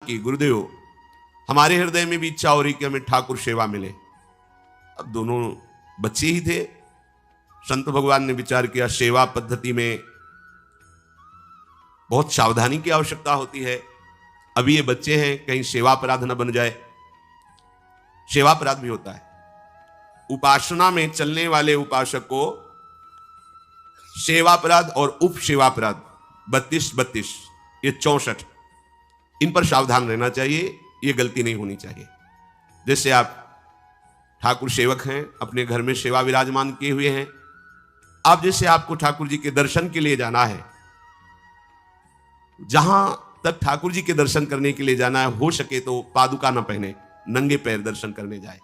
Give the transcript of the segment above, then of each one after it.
कि गुरुदेव हमारे हृदय में भी इच्छा हो रही कि हमें ठाकुर सेवा मिले। अब दोनों बच्चे ही थे। संत भगवान ने विचार किया सेवा पद्धति में बहुत सावधानी की आवश्यकता होती है। अभी ये बच्चे हैं, कहीं सेवा अपराध न बन जाए। सेवा अपराध भी होता है। उपासना में चलने वाले उपासक को सेवा अपराध और उप सेवा अपराध 32 ये 64, इन पर सावधान रहना चाहिए। ये गलती नहीं होनी चाहिए। जैसे आप ठाकुर सेवक हैं, अपने घर में सेवा विराजमान किए हुए हैं। आप जैसे आपको ठाकुर जी के दर्शन के लिए जाना है, जहां तक ठाकुर जी के दर्शन करने के लिए जाना है, हो सके तो पादुका न पहने, नंगे पैर दर्शन करने जाए।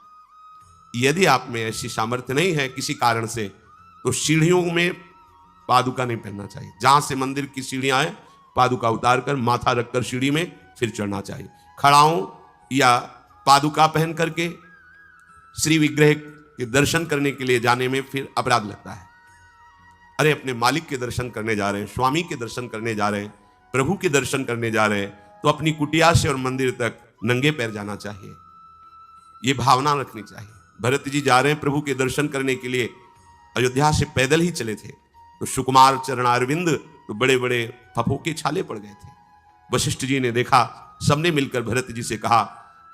यदि आप में ऐसी सामर्थ्य नहीं है किसी कारण से, तो सीढ़ियों में पादुका नहीं पहनना चाहिए। जहां से मंदिर की सीढ़ियां हैं, पादुका उतारकर माथा रखकर सीढ़ी में फिर चढ़ना चाहिए। खड़ाओं या पादुका पहन करके श्री विग्रह के दर्शन करने के लिए जाने में फिर अपराध लगता है। अरे अपने मालिक के दर्शन करने जा रहे हैं, स्वामी के दर्शन करने जा रहे हैं, प्रभु के दर्शन करने जा रहे हैं, तो अपनी कुटिया से और मंदिर तक नंगे पैर जाना चाहिए। ये भावना रखनी चाहिए। भरत जी जा रहे हैं प्रभु के दर्शन करने के लिए, अयोध्या से पैदल ही चले थे, तो सुकुमार चरणारविंद तो बड़े बड़े फफों के छाले पड़ गए थे। वशिष्ठ जी ने देखा, सबने मिलकर भरत जी से कहा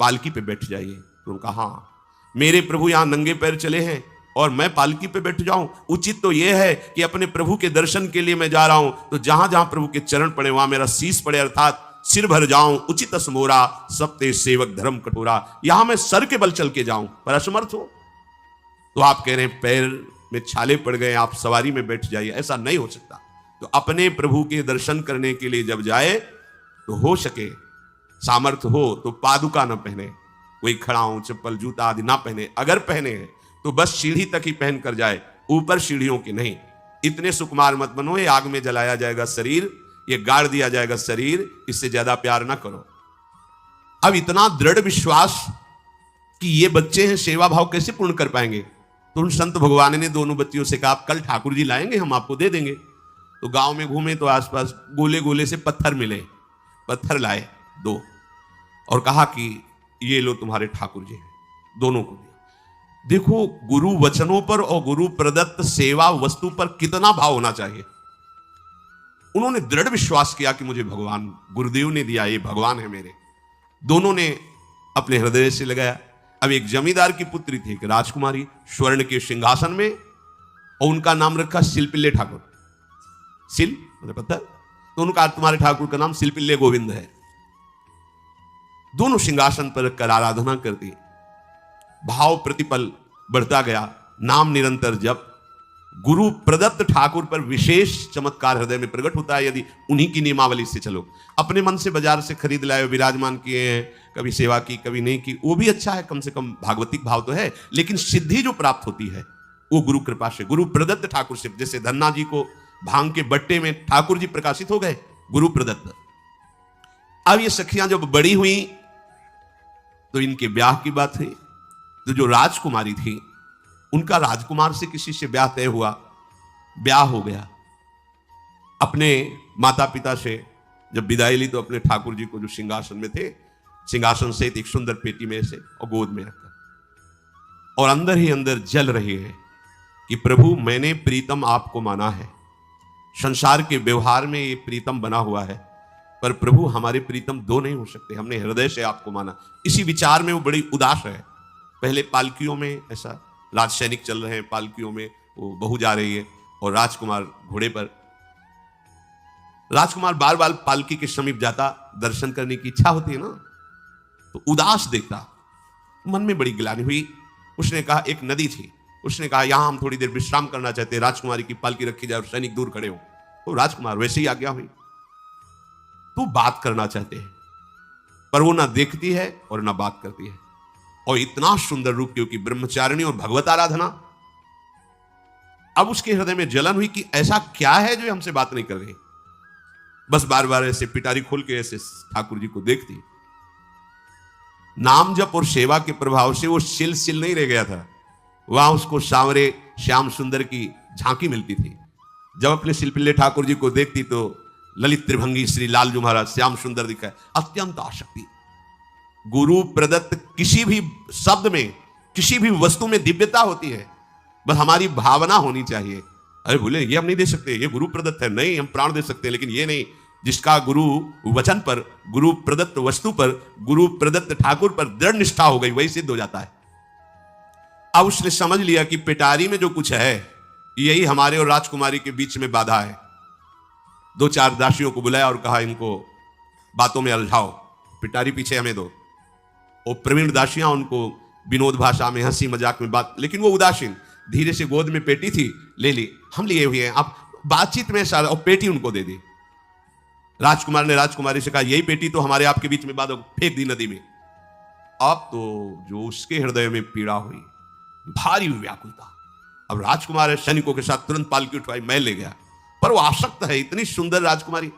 पालकी पे बैठ जाइए। तो उन्होंने कहा हाँ, मेरे प्रभु यहां नंगे पैर चले हैं और मैं पालकी पे बैठ जाऊं? उचित तो यह है कि अपने प्रभु के दर्शन के लिए मैं जा रहा हूं, तो जहां जहां प्रभु के चरण पड़े वहां मेरा शीश पड़े, अर्थात सिर भर जाऊं। उचित असमोरा सप्ते सेवक धर्म कटोरा, यहां मैं सर के बल चल के जाऊं, पर असमर्थ हो। तो आप कह रहे हैं पैर में छाले पड़ गए, आप सवारी में बैठ जाइए, ऐसा नहीं हो सकता। तो अपने प्रभु के दर्शन करने के लिए जब जाए, तो हो सके सामर्थ्य हो तो पादुका न पहने, कोई खड़ाऊं चप्पल जूता आदि ना पहने। अगर पहने हैं तो बस सीढ़ी तक ही पहन कर जाए, ऊपर सीढ़ियों की नहीं। इतने सुकुमार मत बनो, ये आग में जलाया जाएगा शरीर, ये गाड़ दिया जाएगा शरीर, इससे ज्यादा प्यार ना करो। अब इतना दृढ़ विश्वास कि ये बच्चे हैं, सेवा भाव कैसे पूर्ण कर पाएंगे? तो उन संत भगवान ने दोनों बच्चियों से कहा कल ठाकुर जी लाएंगे, हम आपको दे देंगे। तो गांव में घूमे तो आसपास गोले गोले से पत्थर मिले, पत्थर लाए 2 और कहा कि ये लो तुम्हारे ठाकुर जी हैं। दोनों को दिया। देखो गुरु वचनों पर और गुरु प्रदत्त सेवा वस्तु पर कितना भाव होना चाहिए। उन्होंने दृढ़ विश्वास किया कि मुझे भगवान गुरुदेव ने दिया, ये भगवान है मेरे। दोनों ने अपने हृदय से लगाया। अब एक जमींदार की पुत्री थी, एक राजकुमारी, स्वर्ण के सिंहासन में, और उनका नाम रखा शिलपिल्ले ठाकुर। शिल मतलब पत्थर, तो उनका तुम्हारे ठाकुर का नाम शिलपिल्ले गोविंद है। दोनों सिंहासन पर रखकर आराधना करती, भाव प्रतिपल बढ़ता गया, नाम निरंतर जप। गुरु प्रदत्त ठाकुर पर विशेष चमत्कार हृदय में प्रकट होता है यदि उन्हीं की नियमावली से चलो। अपने मन से बाजार से खरीद लाए, विराजमान किए हैं, कभी सेवा की कभी नहीं की, वो भी अच्छा है, कम से कम भागवतिक भाव तो है। लेकिन सिद्धि जो प्राप्त होती है वो गुरु कृपा से, गुरु प्रदत्त ठाकुर से। जैसे धन्ना जी को भांग के बट्टे में ठाकुर जी प्रकाशित हो गए, गुरु प्रदत्त। अब ये सखियां जब बड़ी हुई तो इनके ब्याह की बात हुई। तो जो राजकुमारी थी, उनका राजकुमार से किसी से ब्याह तय हुआ, ब्याह हो गया। अपने माता पिता से जब विदाई ली तो अपने ठाकुर जी को जो सिंहासन में थे, सिंहासन से एक सुंदर पेटी में से और गोद में रखकर, और अंदर ही अंदर जल रही है कि प्रभु मैंने प्रीतम आपको माना है, संसार के व्यवहार में ये प्रीतम बना हुआ है, पर प्रभु हमारे प्रीतम 2 नहीं हो सकते, हमने हृदय से आपको माना। इसी विचार में वो बड़ी उदास है। पहले पालकियों में ऐसा राज सैनिक चल रहे हैं, पालकियों में वो बहू जा रही है और राजकुमार घोड़े पर। राजकुमार बार बार पालकी के समीप जाता, दर्शन करने की इच्छा होती है ना, तो उदास देखता, मन में बड़ी गिलानी हुई। उसने कहा, एक नदी थी, उसने कहा यहां हम थोड़ी देर विश्राम करना चाहते हैं, राजकुमारी की पालकी रखी जाए और सैनिक दूर खड़े हो। तो राजकुमार वैसे ही आज्ञा हुई। तो बात करना चाहते हैं, पर वो ना देखती है और ना बात करती है। और इतना सुंदर रूप, क्योंकि ब्रह्मचारिणी और भगवत आराधना। अब उसके हृदय में जलन हुई कि ऐसा क्या है जो हमसे बात नहीं कर रही। बस बार बार ऐसे पिटारी खोल के ऐसे ठाकुर जी को देखती। नाम जप और सेवा के प्रभाव से वो सिल नहीं रह गया था, वहां उसको सांवरे श्याम सुंदर की झांकी मिलती थी। जब अपने शिलपिल्ले ठाकुर जी को देखती तो ललित त्रिभंगी श्री लालजू महाराज श्याम सुंदर दिखाए, अत्यंत आसक्ति, गुरु प्रदत्त किसी भी शब्द में, किसी भी वस्तु में दिव्यता होती है, बस हमारी भावना होनी चाहिए। अरे बोले ये हम नहीं दे सकते, ये गुरु प्रदत्त है, नहीं हम प्राण दे सकते हैं, लेकिन ये नहीं। जिसका गुरु वचन पर, गुरु प्रदत्त वस्तु पर, गुरु प्रदत्त ठाकुर पर दृढ़ निष्ठा हो गई, वही सिद्ध हो जाता है। अब उसने समझ लिया कि पिटारी में जो कुछ है यही हमारे और राजकुमारी के बीच में बाधा है। 2-4 दासियों को बुलाया और कहा इनको बातों में उलझाओ, पिटारी पीछे हमें दो। और प्रवीण दासियां उनको विनोद भाषा में, हंसी मजाक में बात, लेकिन वो उदासीन, धीरे से गोद में पेटी थी, ले ली, हम लिए हुए हैं, आप बातचीत में सारा, और पेटी उनको दे दी। राजकुमार ने राजकुमारी से कहा यही पेटी तो हमारे आपके बीच में बात, फेंक दी नदी में। अब तो जो उसके हृदय में पीड़ा हुई, भारी व्याकुलता। अब राजकुमार सैनिकों के साथ तुरंत पालकी उठवाई, मैं ले गया, पर वो आसक्त है, इतनी सुंदर राजकुमारी,